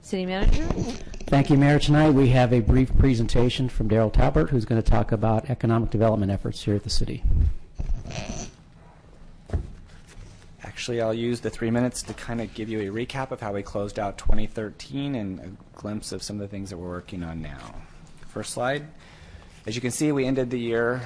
City Manager. Thank you, Mayor. Tonight we have a brief presentation from Darrell Talbert, who's going to talk about economic development efforts here at the city. Actually, I'll use the 3 minutes to kind of give you a recap of how we closed out 2013 and a glimpse of some of the things that we're working on now. First slide. As you can see, we ended the year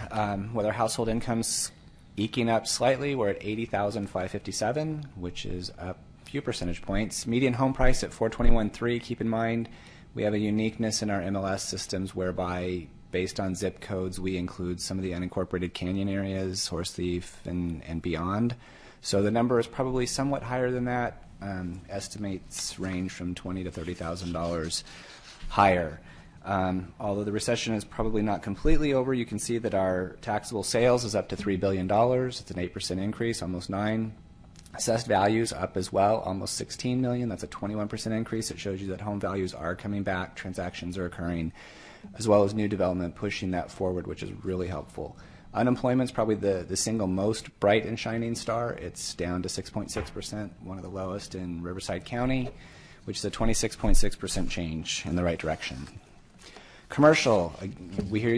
with our household incomes eking up slightly. We're at $80,557, which is up a few percentage points. Median home price at $421,300. Keep in mind, we have a uniqueness in our MLS systems whereby, based on zip codes, we include some of the unincorporated canyon areas, Horse Thief, and beyond. So the number is probably somewhat higher than that. Estimates range from $20,000 to $30,000 higher. Although the recession is probably not completely over, you can see that our taxable sales is up to $3 billion. It's an 8% increase, almost 9%. Assessed values up as well, almost $16 million. That's a 21% increase. It shows you that home values are coming back, transactions are occurring, as well as new development pushing that forward, which is really helpful. Unemployment is probably the single most bright and shining star. It's down to 6.6%, one of the lowest in Riverside County, which is a 26.6% change in the right direction. Commercial, we hear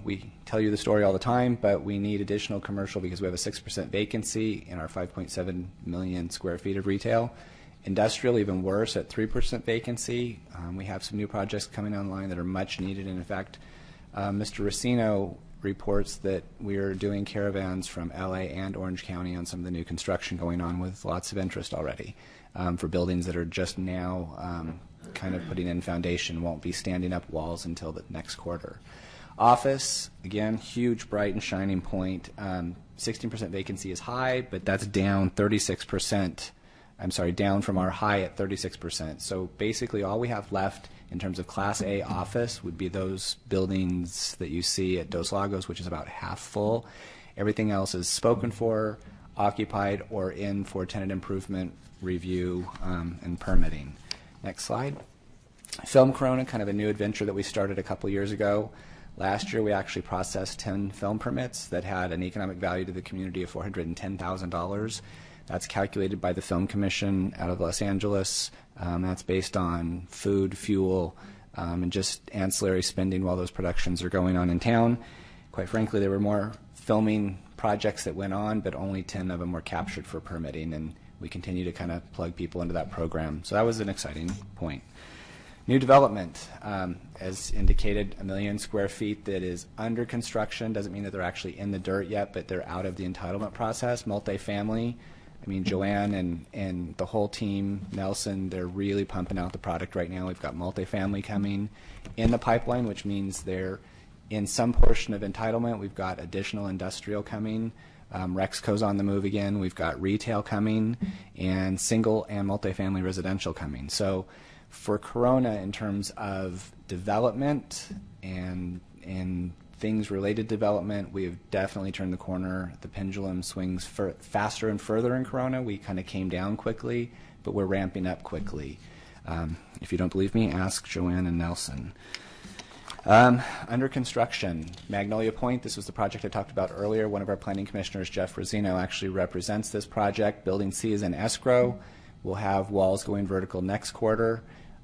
we tell you the story all the time, but we need additional commercial because we have a 6% vacancy in our 5.7 million square feet of retail. Industrial, even worse, at 3% vacancy. We have some new projects coming online that are much needed, and in fact, Mr. Racino reports that we're doing caravans from LA and Orange County on some of the new construction going on with lots of interest already for buildings that are just now kind of putting in foundation, won't be standing up walls until the next quarter. Office, again, huge, bright, and shining point. 16% vacancy is high, but that's down 36%. I'm sorry, down from our high at 36%. So basically all we have left in terms of Class A office would be those buildings that you see at Dos Lagos, which is about half full. Everything else is spoken for, occupied, or in for tenant improvement review and permitting. Next slide. Film Corona, kind of a new adventure that we started a couple years ago. Last year we actually processed 10 film permits that had an economic value to the community of $410,000. That's calculated by the Film Commission out of Los Angeles. That's based on food, fuel, and just ancillary spending while those productions are going on in town. Quite frankly, there were more filming projects that went on, but only 10 of them were captured for permitting, and we continue to kind of plug people into that program. So that was an exciting point. New development, as indicated, 1 million square feet that is under construction. Doesn't mean that they're actually in the dirt yet, but they're out of the entitlement process. Multifamily, I mean, Joanne and the whole team, Nelson, they're really pumping out the product right now. We've got multifamily coming in the pipeline, which means they're in some portion of entitlement. We've got additional industrial coming. Rexco's on the move again. We've got retail coming and single and multifamily residential coming. So for Corona, in terms of development and things related to development, we have definitely turned the corner. The pendulum swings faster and further in Corona. We kind of came down quickly, but we're ramping up quickly. If you don't believe me, ask Joanne and Nelson. Under construction, Magnolia Point, this was the project I talked about earlier. One of our planning commissioners, Jeff Rosino, actually represents this project. Building C is in escrow. We'll have walls going vertical next quarter.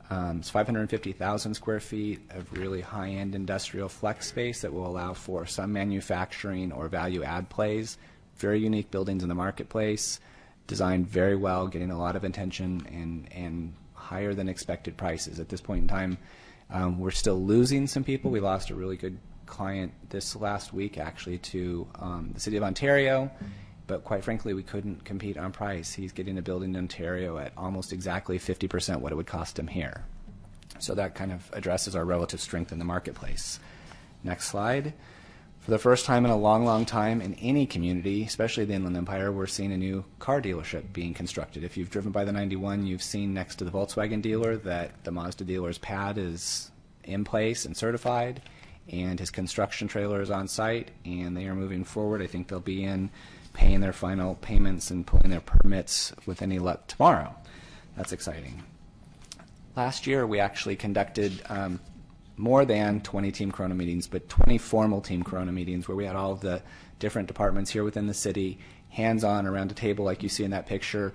It's 550,000 square feet of really high-end industrial flex space that will allow for some manufacturing or value-add plays. Very unique buildings in the marketplace, designed very well, getting a lot of attention and higher than expected prices. At this point in time, we're still losing some people. We lost a really good client this last week, actually, to the City of Ontario. But quite frankly, we couldn't compete on price. He's getting a building in Ontario at almost exactly 50% what it would cost him here. So that kind of addresses our relative strength in the marketplace. Next slide. For the first time in a long, long time in any community, especially the Inland Empire, we're seeing a new car dealership being constructed. If you've driven by the 91, you've seen next to the Volkswagen dealer that the Mazda dealer's pad is in place and certified, and his construction trailer is on site, and they are moving forward. I think they'll be in paying their final payments and pulling their permits with any luck tomorrow. That's exciting. Last year we actually conducted more than 20 Team Corona meetings, but 20 formal Team Corona meetings where we had all of the different departments here within the city, hands-on around a table like you see in that picture,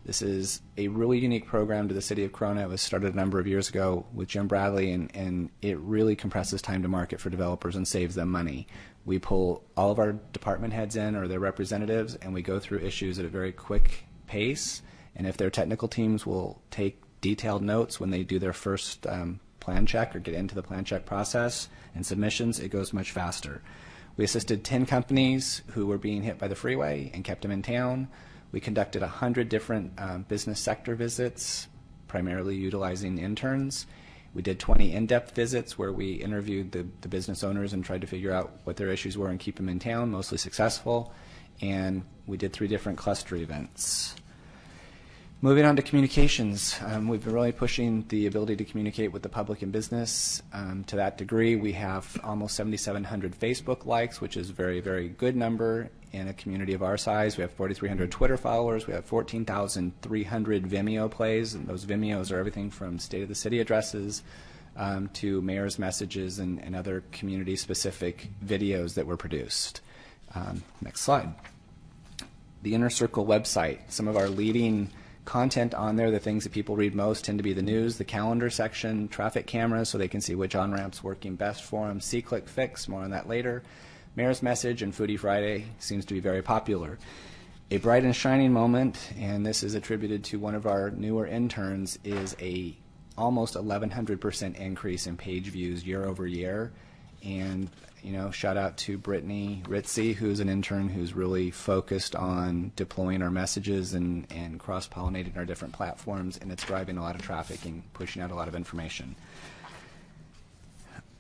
This is a really unique program to the city of Corona. It was started a number of years ago with Jim Bradley, and it really compresses time to market for developers and saves them money. We pull all of our department heads in or their representatives, and we go through issues at a very quick pace. And if their technical teams will take detailed notes when they do their first plan check or get into the plan check process and submissions, it goes much faster. We assisted 10 companies who were being hit by the freeway and kept them in town. We conducted 100 different business sector visits, primarily utilizing interns. We did 20 in-depth visits where we interviewed the business owners and tried to figure out what their issues were and keep them in town, mostly successful. And we did 3 different cluster events. Moving on to communications, we've been really pushing the ability to communicate with the public and business. To that degree, we have almost 7,700 Facebook likes, which is a very, very good number in a community of our size. We have 4,300 Twitter followers. We have 14,300 Vimeo plays, and those Vimeos are everything from State of the City addresses to mayor's messages and other community-specific videos that were produced. Next slide. The Inner Circle website, some of our leading content on there, the things that people read most tend to be the news, the calendar section, traffic cameras so they can see which on-ramps working best for them, See-Click Fix, more on that later. Mayor's Message and Foodie Friday seems to be very popular. A bright and shining moment, and this is attributed to one of our newer interns, is a almost 1,100% increase in page views year over year. And shout out to Brittany Ritzy, who's an intern who's really focused on deploying our messages and cross-pollinating our different platforms, and it's driving a lot of traffic and pushing out a lot of information.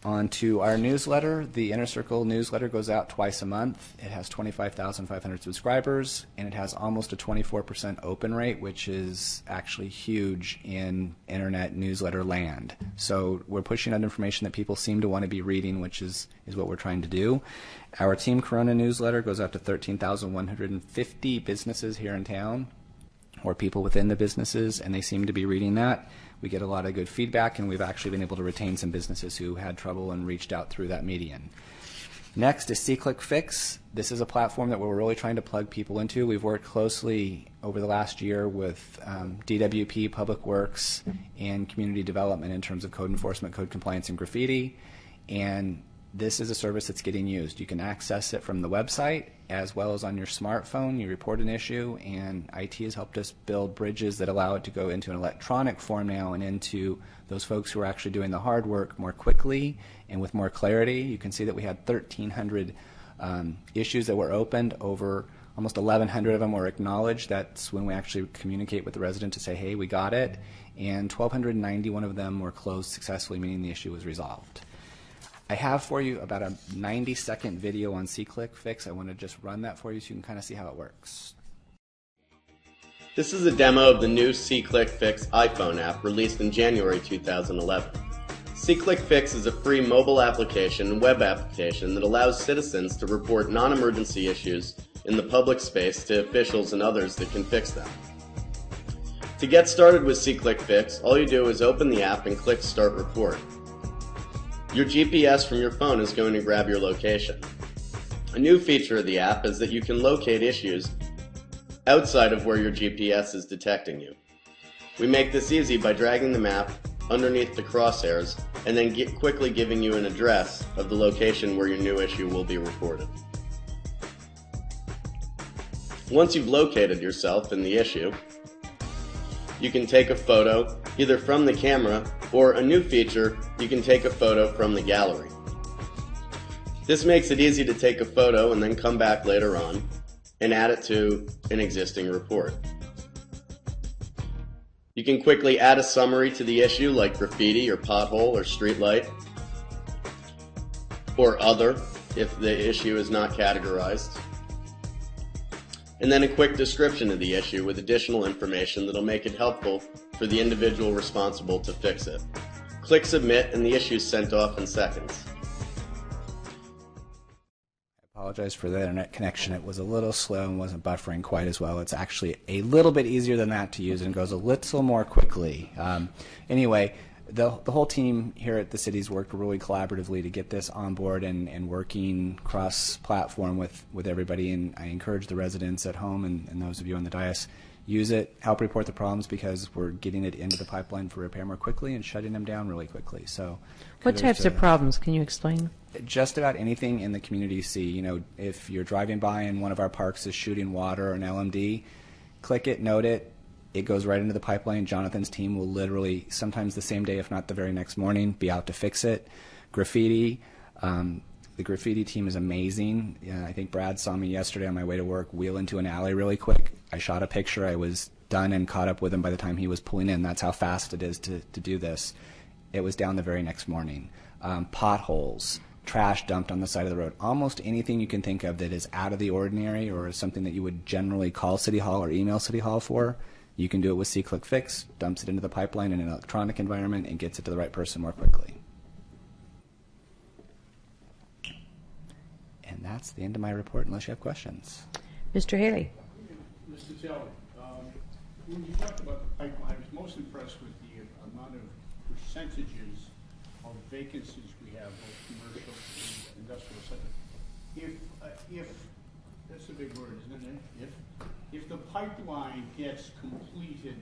On to our newsletter. The Inner Circle newsletter goes out twice a month. It has 25,500 subscribers, and it has almost a 24% open rate, which is actually huge in internet newsletter land. So we're pushing out information that people seem to want to be reading, which is what we're trying to do. Our Team Corona newsletter goes out to 13,150 businesses here in town, or people within the businesses, and they seem to be reading that. We get a lot of good feedback, and we've actually been able to retain some businesses who had trouble and reached out through that median. Next is See-Click Fix. This is a platform that we're really trying to plug people into. We've worked closely over the last year with DWP, Public Works, and community development in terms of code enforcement, code compliance, and graffiti. And this is a service that's getting used. You can access it from the website as well as on your smartphone. You report an issue, and IT has helped us build bridges that allow it to go into an electronic form now and into those folks who are actually doing the hard work more quickly and with more clarity. You can see that we had 1,300 issues that were opened. Over almost 1,100 of them were acknowledged. That's when we actually communicate with the resident to say, hey, we got it. And 1,291 of them were closed successfully, meaning the issue was resolved. I have for you about a 90-second video on See-Click Fix. I want to just run that for you so you can kind of see how it works. This is a demo of the new See-Click Fix iPhone app released in January 2011. See-Click Fix is a free mobile application and web application that allows citizens to report non-emergency issues in the public space to officials and others that can fix them. To get started with See-Click Fix, all you do is open the app and click Start Report. Your GPS from your phone is going to grab your location. A new feature of the app is that you can locate issues outside of where your GPS is detecting you. We make this easy by dragging the map underneath the crosshairs and then quickly giving you an address of the location where your new issue will be reported. Once you've located yourself in the issue, you can take a photo either from the camera or a new feature, you can take a photo from the gallery. This makes it easy to take a photo and then come back later on and add it to an existing report. You can quickly add a summary to the issue like graffiti or pothole or street light, or other if the issue is not categorized. And then a quick description of the issue with additional information that'll make it helpful for the individual responsible to fix it. Click Submit and the issue is sent off in seconds. I apologize for the internet connection. It was a little slow and wasn't buffering quite as well. It's actually a little bit easier than that to use and goes a little more quickly. Anyway, the whole team here at the city's worked really collaboratively to get this on board and working cross-platform with everybody, and I encourage the residents at home and those of you on the dais use it, help report the problems, because we're getting it into the pipeline for repair more quickly and shutting them down really quickly. So, what types of problems can you explain? Just about anything in the community you see. You know, if you're driving by and one of our parks is shooting water or an LMD, click it, note it. It goes right into the pipeline. Jonathan's team will literally, sometimes the same day, if not the very next morning, be out to fix it. Graffiti. The graffiti team is amazing. I think Brad saw me yesterday on my way to work wheel into an alley really quick. I shot a picture. I was done and caught up with him by the time he was pulling in. That's how fast it is to do this. It was down the very next morning. Potholes, trash dumped on the side of the road. Almost anything you can think of that is out of the ordinary or is something that you would generally call City Hall or email City Hall for, you can do it with C-Click Fix, dumps it into the pipeline in an electronic environment, and gets it to the right person more quickly. And that's the end of my report, unless you have questions. Mr. Haley. Mr. Talbert, when you talked about the pipeline, I was most impressed with the amount of percentages of vacancies we have, both commercial and industrial sector. If that's a big word, isn't it? If the pipeline gets completed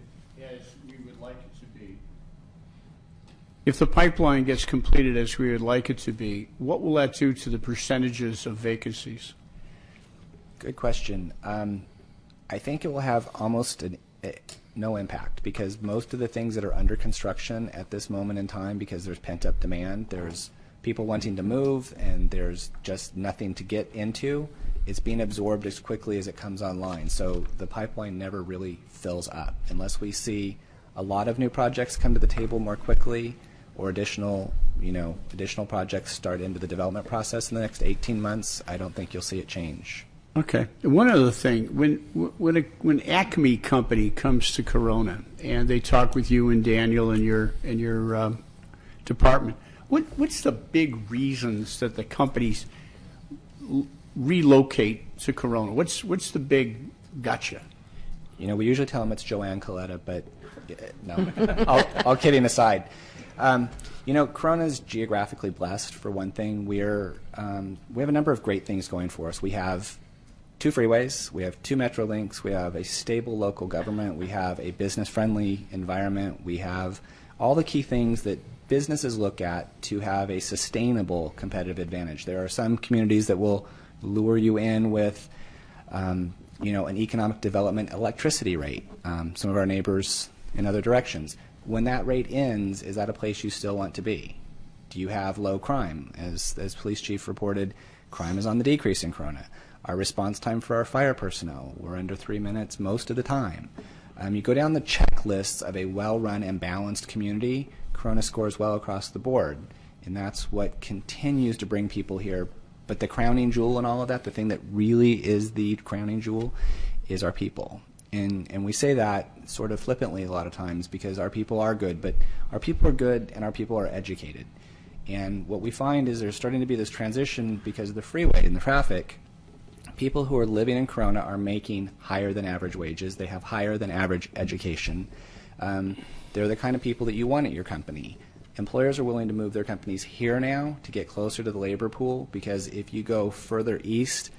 as we would like it to be, what will that do to the percentages of vacancies? Good question. I think it will have almost no impact, because most of the things that are under construction at this moment in time, because there's pent-up demand, there's people wanting to move, and there's just nothing to get into, it's being absorbed as quickly as it comes online. So the pipeline never really fills up. Unless we see a lot of new projects come to the table more quickly, or additional projects start into the development process in the next 18 months, I don't think you'll see it change. Okay. One other thing, when Acme Company comes to Corona and they talk with you and Daniel and your department, what's the big reasons that the companies relocate to Corona? What's the big gotcha? You know, we usually tell them it's Joanne Coletta, but no. all kidding aside. You know, Corona is geographically blessed, for one thing. We have a number of great things going for us. We have 2 freeways, we have 2 metro links, we have a stable local government, we have a business-friendly environment, we have all the key things that businesses look at to have a sustainable competitive advantage. There are some communities that will lure you in with, you know, an economic development electricity rate. Some of our neighbors in other directions. When that rate ends, is that a place you still want to be? Do you have low crime? As police chief reported, crime is on the decrease in Corona. Our response time for our fire personnel, we're under 3 minutes most of the time. You go down the checklists of a well-run and balanced community, Corona scores well across the board. And that's what continues to bring people here. But the crowning jewel in all of that, the thing that really is the crowning jewel, is our people. And we say that sort of flippantly a lot of times, because our people are good, but our people are good and our people are educated. And what we find is there's starting to be this transition because of the freeway and the traffic. People who are living in Corona are making higher than average wages. They have higher than average education. They're the kind of people that you want at your company. Employers are willing to move their companies here now to get closer to the labor pool, because if you go further east,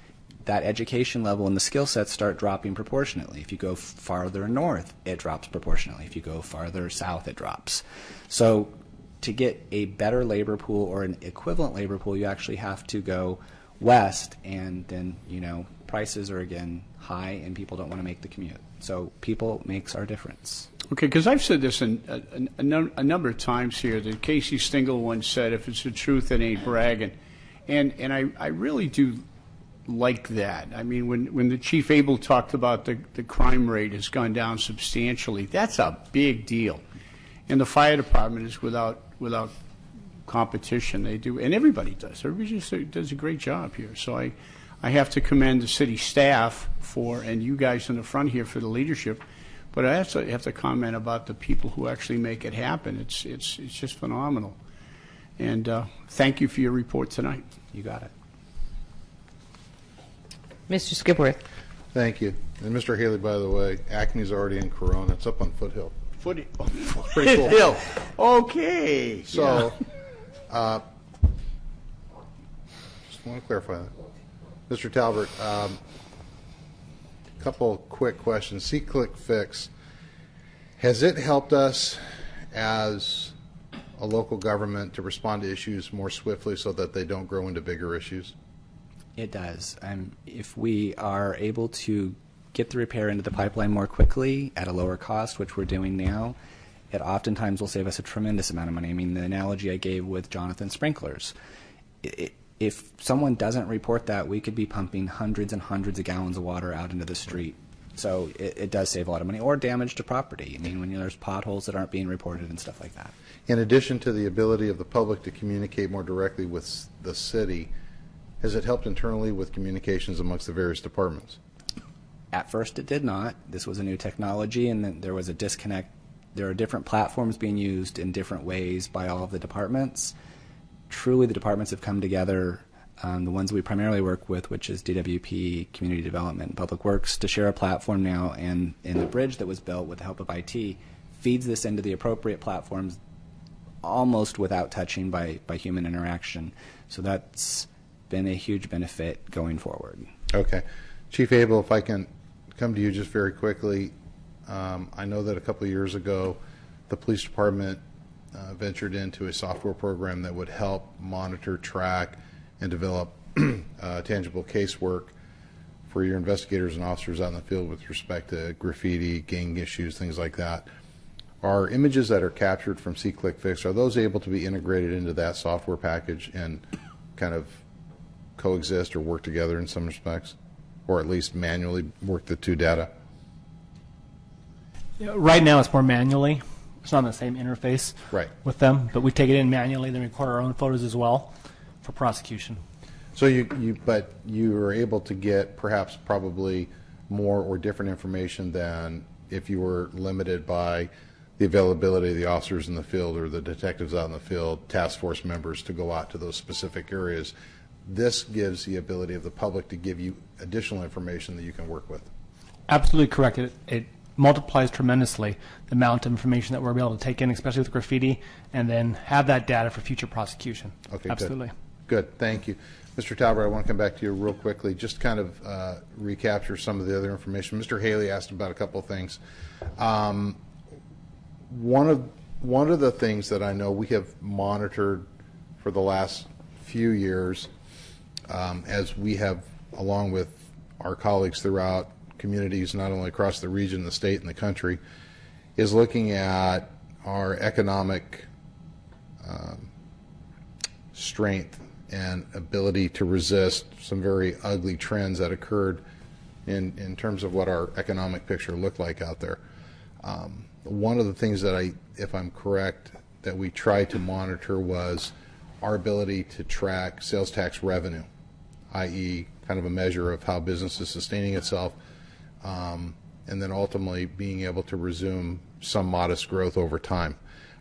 that education level and the skill sets start dropping proportionately. If you go farther north, it drops proportionally. If you go farther south, it drops. So to get a better labor pool or an equivalent labor pool, you actually have to go west, and then, you know, prices are again high and people don't want to make the commute. So people makes our difference. Okay, because I've said this a number of times here, that Casey Stengel once said, if it's the truth, it ain't bragging. And I really do like that. I mean, when the Chief Abel talked about the crime rate has gone down substantially, that's a big deal. And the fire department is without competition. They do, and everybody does. Everybody just does a great job here. So I have to commend the city staff and you guys in the front here for the leadership. But I also have to comment about the people who actually make it happen. It's just phenomenal. And thank you for your report tonight. You got it. Mr. Skipworth. Thank you. And Mr. Haley, by the way, Acme's already in Corona. It's up on Foothill. Pretty cool. Foothill. Okay. So, just want to clarify that. Mr. Talbert, couple quick questions. C-Click Fix, has it helped us as a local government to respond to issues more swiftly so that they don't grow into bigger issues? It does. If we are able to get the repair into the pipeline more quickly at a lower cost, which we're doing now, it oftentimes will save us a tremendous amount of money. I mean, the analogy I gave with Jonathan sprinklers. If someone doesn't report that, we could be pumping hundreds and hundreds of gallons of water out into the street. So it does save a lot of money, or damage to property. I mean, when there's potholes that aren't being reported and stuff like that. In addition to the ability of the public to communicate more directly with the city, has it helped internally with communications amongst the various departments? At first it did not. This was a new technology, and then there was a disconnect. There are different platforms being used in different ways by all of the departments. Truly, the departments have come together, the ones we primarily work with, which is DWP, Community Development, and Public Works, to share a platform now, and the bridge that was built with the help of IT feeds this into the appropriate platforms almost without touching by human interaction. So that's been a huge benefit going forward. Okay. Chief Abel, if I can come to you just very quickly. I know that a couple of years ago the police department ventured into a software program that would help monitor, track, and develop tangible casework for your investigators and officers out in the field with respect to graffiti, gang issues, things like that. Are images that are captured from C-Click Fix, are those able to be integrated into that software package and kind of coexist or work together in some respects, or at least manually work the two data? Right now it's more manually. It's not on the same interface Right. with them, but we take it in manually, then record our own photos as well for prosecution. So but you are able to get perhaps probably more or different information than if you were limited by the availability of the officers in the field or the detectives out in the field, task force members to go out to those specific areas. This gives the ability of the public to give you additional information that you can work with. Absolutely correct. It multiplies tremendously the amount of information that we're able to take in, especially with graffiti, and then have that data for future prosecution. Okay, absolutely. Good. Thank you. Mr. Talbert, I want to come back to you real quickly, just kind of recapture some of the other information. Mr. Haley asked about a couple of things. One of the things that I know we have monitored for the last few years, as we have, along with our colleagues throughout communities, not only across the region, the state, and the country, is looking at our economic strength and ability to resist some very ugly trends that occurred in terms of what our economic picture looked like out there. One of the things that if I'm correct, that we tried to monitor was our ability to track sales tax revenue, i.e. kind of a measure of how business is sustaining itself, and then ultimately being able to resume some modest growth over time.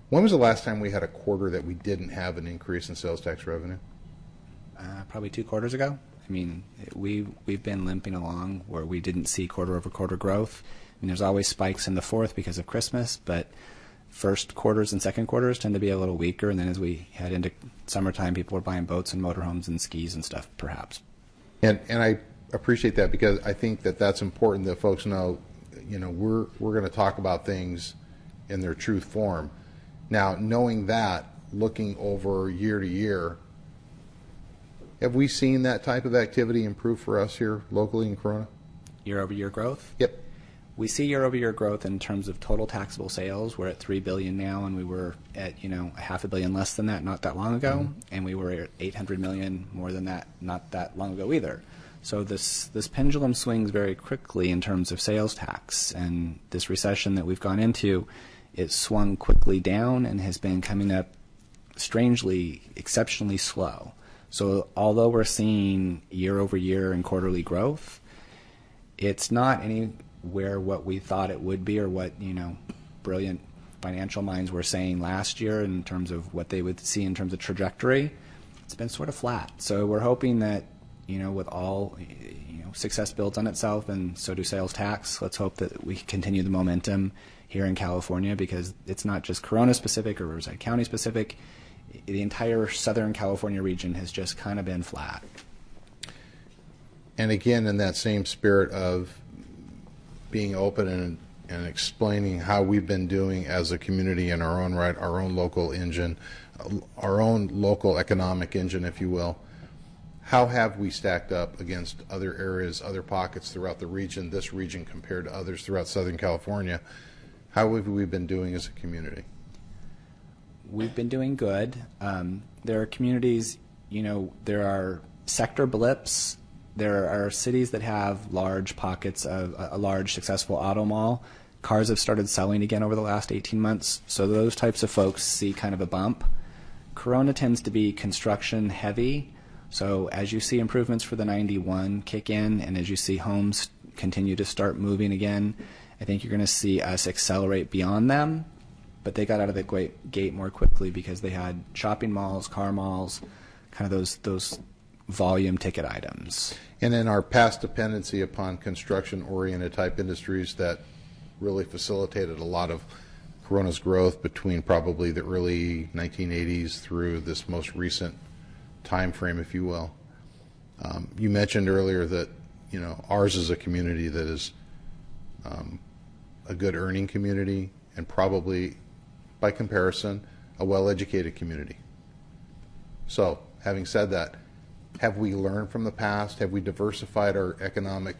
When was the last time we had a quarter that we didn't have an increase in sales tax revenue? Probably 2 quarters ago. I mean, we've been limping along where we didn't see quarter-over-quarter growth. I mean, there's always spikes in the fourth because of Christmas, but first quarters and second quarters tend to be a little weaker, and then as we head into summertime, people are buying boats and motorhomes and skis and stuff, perhaps. And I appreciate that, because I think that that's important that folks know, we're going to talk about things in their truth form. Now, knowing that, looking over year to year, have we seen that type of activity improve for us here locally in Corona? Year-over-year growth? Yep. We see year-over-year growth in terms of total taxable sales. We're at $3 billion now, and we were at $500 million less than that not that long ago, and we were at $800 million more than that not that long ago either. So this pendulum swings very quickly in terms of sales tax, and this recession that we've gone into, it swung quickly down and has been coming up strangely, exceptionally slow. So although we're seeing year-over-year and quarterly growth, it's not anywhere what we thought it would be, or what brilliant financial minds were saying last year in terms of what they would see in terms of trajectory. It's been sort of flat. So we're hoping that with all success builds on itself, and so do sales tax. Let's hope that we continue the momentum here in California, because it's not just Corona specific or Riverside County specific. The entire Southern California region has just kind of been flat. And again, in that same spirit of being open and explaining how we've been doing as a community in our own right, our own local engine, our own local economic engine, if you will. How have we stacked up against other areas, other pockets throughout the region, this region compared to others throughout Southern California? How have we been doing as a community? We've been doing good. There are communities, there are sector blips. There are cities that have large pockets of a large successful auto mall. Cars have started selling again over the last 18 months, so those types of folks see kind of a bump. Corona tends to be construction heavy, so as you see improvements for the 91 kick in, and as you see homes continue to start moving again, I think you're going to see us accelerate beyond them. But they got out of the gate more quickly because they had shopping malls, car malls, kind of those volume ticket items. And in our past dependency upon construction-oriented type industries that really facilitated a lot of Corona's growth between probably the early 1980s through this most recent time frame, if you will. You mentioned earlier that ours is a community that is a good earning community and probably, by comparison, a well-educated community. So, having said that, have we learned from the past? Have we diversified our economic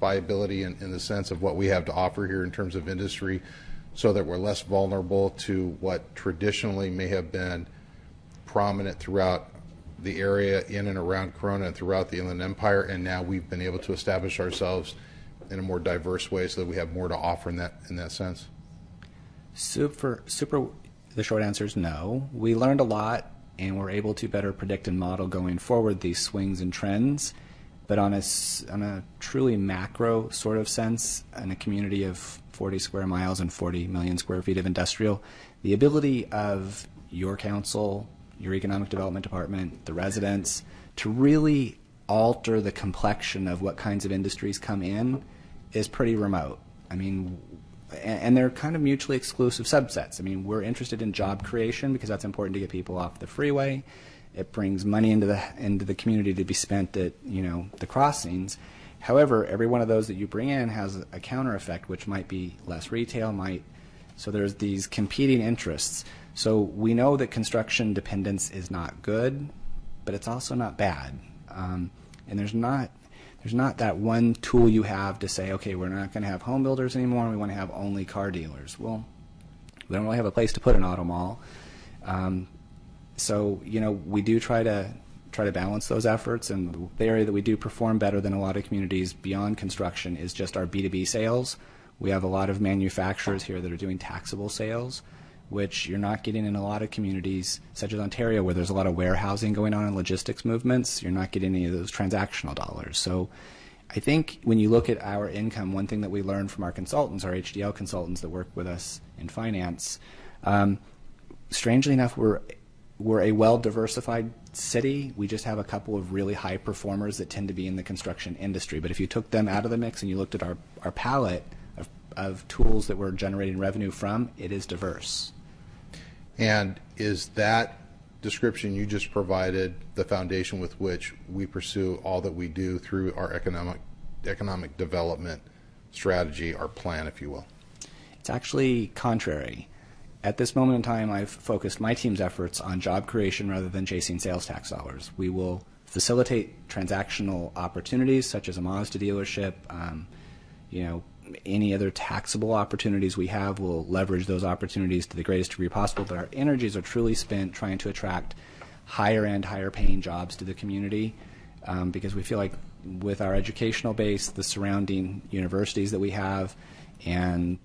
viability in the sense of what we have to offer here in terms of industry so that we're less vulnerable to what traditionally may have been prominent throughout the area in and around Corona and throughout the Inland Empire, and now we've been able to establish ourselves in a more diverse way so that we have more to offer in that sense? The short answer is no. We learned a lot, and we're able to better predict and model going forward these swings and trends. But on a truly macro sort of sense, in a community of 40 square miles and 40 million square feet of industrial, the ability of your council, your economic development department, the residents, to really alter the complexion of what kinds of industries come in is pretty remote. I mean, and they're kind of mutually exclusive subsets. I mean, we're interested in job creation because that's important to get people off the freeway. It brings money into the community to be spent at the crossings. However, every one of those that you bring in has a counter effect, which might be less retail, so there's these competing interests. So we know that construction dependence is not good, but it's also not bad. And there's not that one tool you have to say, okay, we're not going to have home builders anymore, we want to have only car dealers. Well, we don't really have a place to put an auto mall. So, we do try to balance those efforts, and the area that we do perform better than a lot of communities beyond construction is just our B2B sales. We have a lot of manufacturers here that are doing taxable sales, which you're not getting in a lot of communities, such as Ontario, where there's a lot of warehousing going on and logistics movements. You're not getting any of those transactional dollars. So I think when you look at our income, one thing that we learned from our consultants, our HDL consultants that work with us in finance, strangely enough, we're a well-diversified city. We just have a couple of really high performers that tend to be in the construction industry. But if you took them out of the mix and you looked at our palette of tools that we're generating revenue from, it is diverse. And is that description you just provided the foundation with which we pursue all that we do through our economic development strategy, our plan, if you will? It's actually contrary. At this moment in time, I've focused my team's efforts on job creation rather than chasing sales tax dollars. We will facilitate transactional opportunities such as a Mazda dealership, any other taxable opportunities we have. We'll leverage those opportunities to the greatest degree possible, but our energies are truly spent trying to attract higher-end, higher-paying jobs to the community because we feel like with our educational base, the surrounding universities that we have, and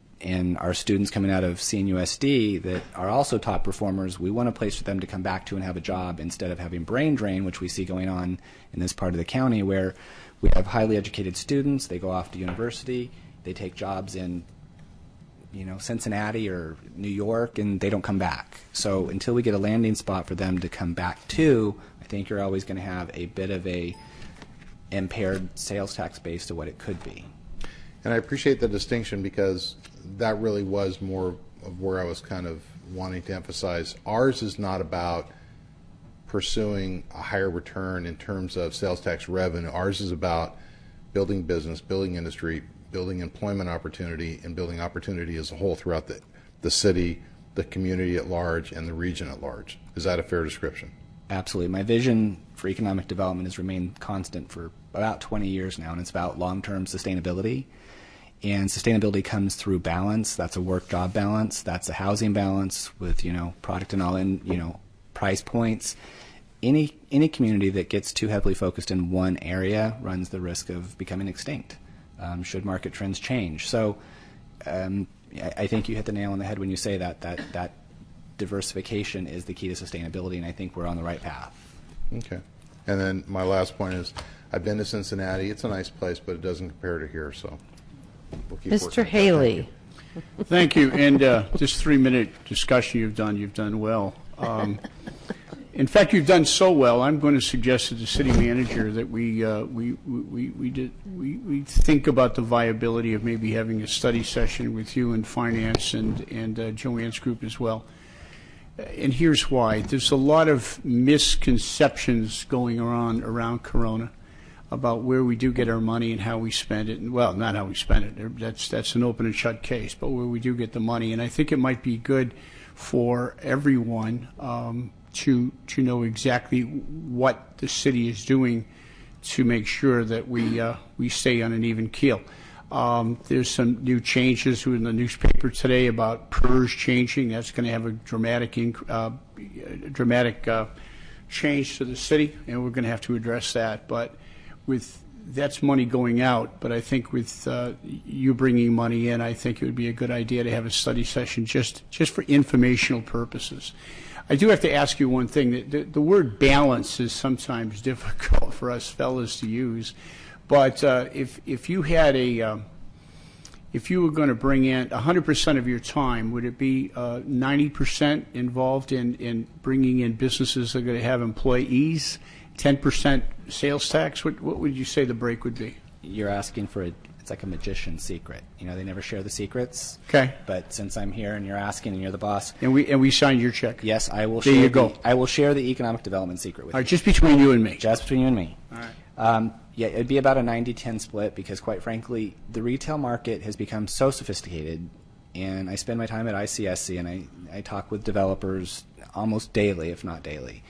our students coming out of CNUSD that are also top performers, we want a place for them to come back to and have a job instead of having brain drain, which we see going on in this part of the county where we have highly educated students, they go off to university, they take jobs in Cincinnati or New York, and they don't come back. So until we get a landing spot for them to come back to, I think you're always going to have a bit of a impaired sales tax base to what it could be. And I appreciate the distinction because that really was more of where I was kind of wanting to emphasize. Ours is not about pursuing a higher return in terms of sales tax revenue. Ours is about building business, building industry, building employment opportunity, and building opportunity as a whole throughout the city, the community at large, and the region at large. Is that a fair description? Absolutely. My vision for economic development has remained constant for about 20 years now, and it's about long-term sustainability. And sustainability comes through balance. That's a work-job balance. That's a housing balance with, product and all-in, price points. Any community that gets too heavily focused in one area runs the risk of becoming extinct should market trends change. So I think you hit the nail on the head when you say that diversification is the key to sustainability, and I think we're on the right path. Okay. And then my last point is, I've been to Cincinnati. It's a nice place, but it doesn't compare to here, so we'll keep working. Mr. Haley. Thank you. And this 3-minute discussion you've done well. In fact, you've done so well, I'm going to suggest to the city manager that we think about the viability of maybe having a study session with you in finance and Joanne's group as well. And here's why. There's a lot of misconceptions going around Corona about where we do get our money and how we spend it. And, well, not how we spend it. That's an open and shut case, but where we do get the money. And I think it might be good for everyone to know exactly what the city is doing to make sure that we stay on an even keel. There's some new changes in the newspaper today about PERS changing. That's going to have a dramatic change to the city, and we're going to have to address that. But that's money going out. But I think with you bringing money in, I think it would be a good idea to have a study session just for informational purposes. I do have to ask you one thing. The word balance is sometimes difficult for us fellas to use. But if you had if you were going to bring in 100% of your time, would it be 90% involved in bringing in businesses that are going to have employees, 10% sales tax? What would you say the break would be? You're asking for it's like a magician's secret. They never share the secrets. Okay. But since I'm here and you're asking and you're the boss. And we signed your check. Yes, I will. There you go. I will share the economic development secret with you. All right, just between you and me. Just between you and me. All right. Yeah, it'd be about a 90-10 split because, quite frankly, the retail market has become so sophisticated, and I spend my time at ICSC, and I talk with developers almost daily, if not daily.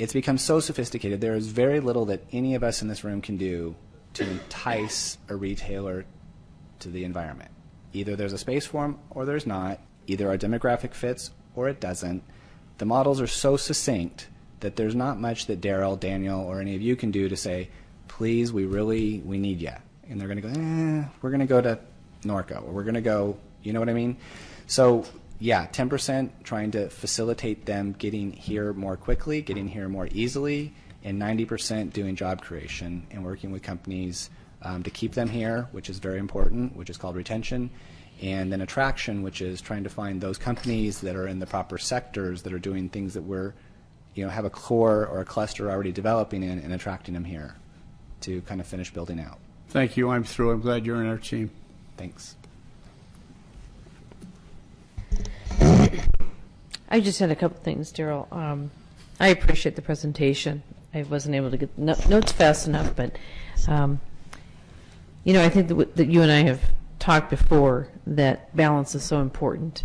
It's become so sophisticated, there is very little that any of us in this room can do to entice a retailer to the environment. Either there's a space for them or there's not. Either our demographic fits or it doesn't. The models are so succinct that there's not much that Darrell, Daniel, or any of you can do to say, please, we need you. And they're going to go, we're going to go to Norco, or we're going to go, you know what I mean? So, yeah, 10% trying to facilitate them getting here more quickly, getting here more easily, and 90% doing job creation and working with companies to keep them here, which is very important, which is called retention, and then attraction, which is trying to find those companies that are in the proper sectors that are doing things that we're, have a core or a cluster already developing in and attracting them here to kind of finish building out. Thank you. I'm through. I'm glad you're in our team. Thanks. I just had a couple things, Darrell. I appreciate the presentation. I wasn't able to get notes fast enough, but I think that you and I have talked before that balance is so important,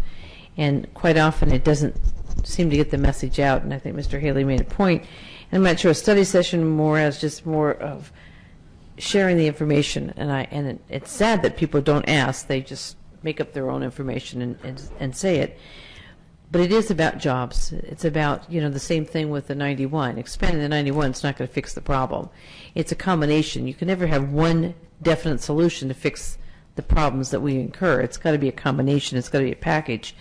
and quite often it doesn't seem to get the message out. And I think Mr. Haley made a point. And I'm not sure a study session more of sharing the information, and it's sad that people don't ask; they just make up their own information and say it. But it is about jobs. It's about, the same thing with the 91. Expanding the 91 is not going to fix the problem. It's a combination. You can never have one definite solution to fix the problems that we incur. It's got to be a combination. It's got to be a package.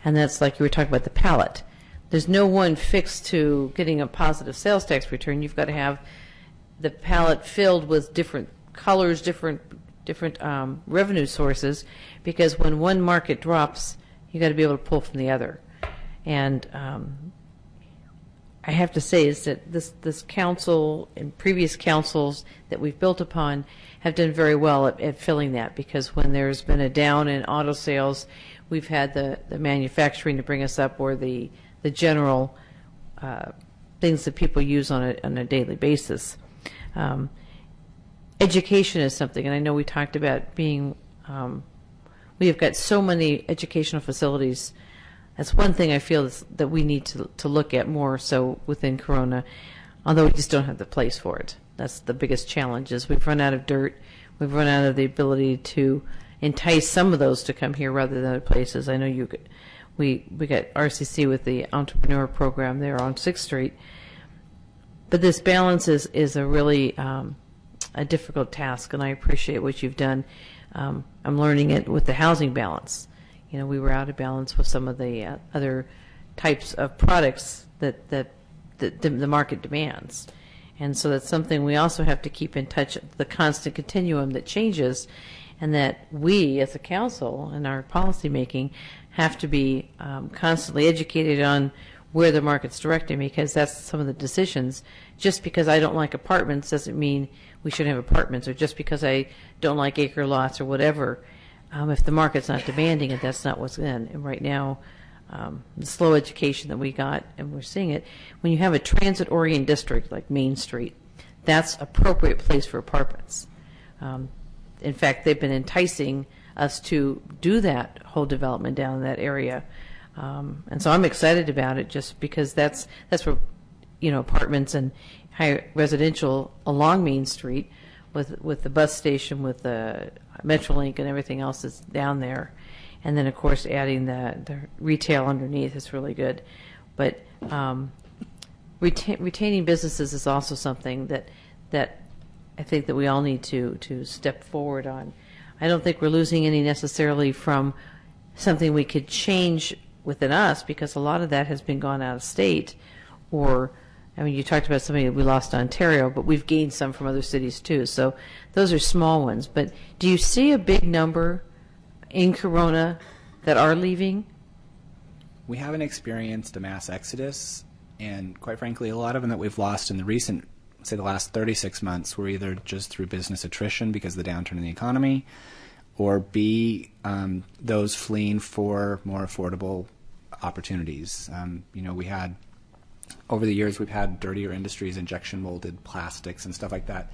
And that's like you were talking about the pallet. There's no one fix to getting a positive sales tax return. You've got to have the pallet filled with different colors, different revenue sources, because when one market drops, you got to be able to pull from the other. And I have to say is that this council and previous councils that we've built upon have done very well at filling that, because when there's been a down in auto sales, we've had the manufacturing to bring us up, or the general things that people use on a daily basis. education is something, and I know we talked about being, we have got so many educational facilities. That's one thing I feel that we need to look at more so within Corona, although we just don't have the place for it. That's the biggest challenge, is we've run out of dirt. We've run out of the ability to entice some of those to come here rather than other places. I know we got RCC with the entrepreneur program there on 6th Street. But this balance is a really a difficult task, and I appreciate what you've done. I'm learning it with the housing balance. You know, we were out of balance with some of the other types of products that the market demands. And so that's something we also have to keep in touch, the constant continuum that changes, and that we as a council and our policy making have to be constantly educated on where the market's directing, because that's some of the decisions. Just because I don't like apartments doesn't mean we shouldn't have apartments, or just because I don't like acre lots or whatever. If the market's not demanding it, that's not what's in. And right now, the slow education that we got, and we're seeing it, when you have a transit-oriented district like Main Street, that's appropriate place for apartments. In fact, they've been enticing us to do that whole development down in that area. And so I'm excited about it, just because that's where, you know, apartments and high residential along Main Street with the bus station, with the Metrolink and everything else that's down there. And then, of course, adding the retail underneath is really good. But retaining businesses is also something that I think that we all need to step forward on. I don't think we're losing any necessarily from something we could change within us, because a lot of that has been gone out of state. Or, I mean, you talked about something that we lost to Ontario, but we've gained some from other cities too. So those are small ones. But do you see a big number in Corona that are leaving? We haven't experienced a mass exodus, and quite frankly, a lot of them that we've lost in the recent, say the last 36 months, were either just through business attrition because of the downturn in the economy, or B, those fleeing for more affordable opportunities. You know, we had, over the years, we've had dirtier industries, injection molded plastics and stuff like that.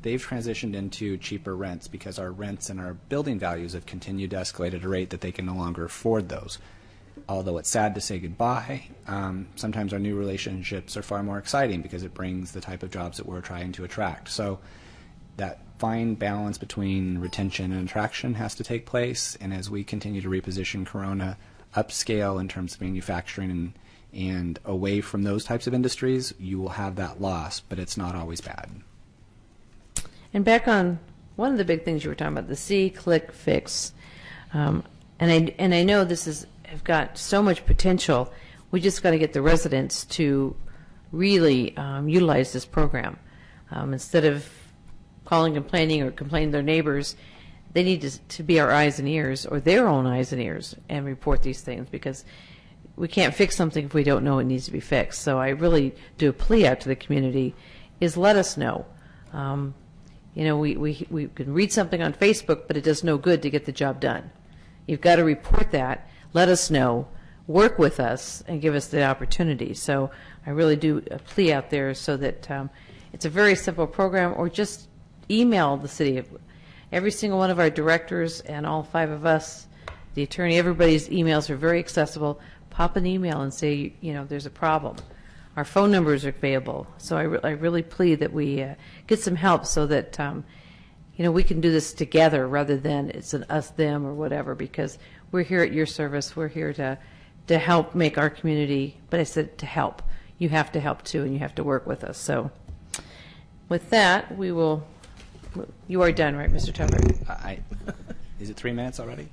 They've transitioned into cheaper rents because our rents and our building values have continued to escalate at a rate that they can no longer afford those. Although it's sad to say goodbye, sometimes our new relationships are far more exciting because it brings the type of jobs that we're trying to attract. So that fine balance between retention and attraction has to take place, and as we continue to reposition Corona upscale in terms of manufacturing and away from those types of industries, you will have that loss, but it's not always bad. And back on one of the big things you were talking about, the see-click fix, and I know this have got so much potential. We just got to get the residents to really utilize this program. Instead of calling, complaining, or complaining to their neighbors, they need to be our eyes and ears, or their own eyes and ears, and report these things, because we can't fix something if we don't know it needs to be fixed. So I really do a plea out to the community, is let us know. You know, we can read something on Facebook, but it does no good to get the job done. You've got to report that, let us know, work with us, and give us the opportunity. So I really do a plea out there, so that it's a very simple program, or just email the city. Every single one of our directors and all 5 of us, the attorney, everybody's emails are very accessible. Pop an email and say, you know, there's a problem. Our phone numbers are available. So I really plead that we get some help, so that you know, we can do this together rather than it's an us, them, or whatever, because we're here at your service. We're here to help make our community, but I said to help. You have to help too, and you have to work with us. So with that, we will, you are done, right, Mr. Talbert? Is it 3 minutes already?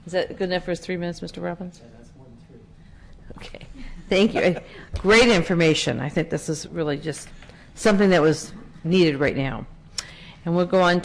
Is that good enough for us, 3 minutes, Mr. Robbins? That's more than 3. Okay. Thank you. Great information. I think this is really just something that was needed right now. And we'll go on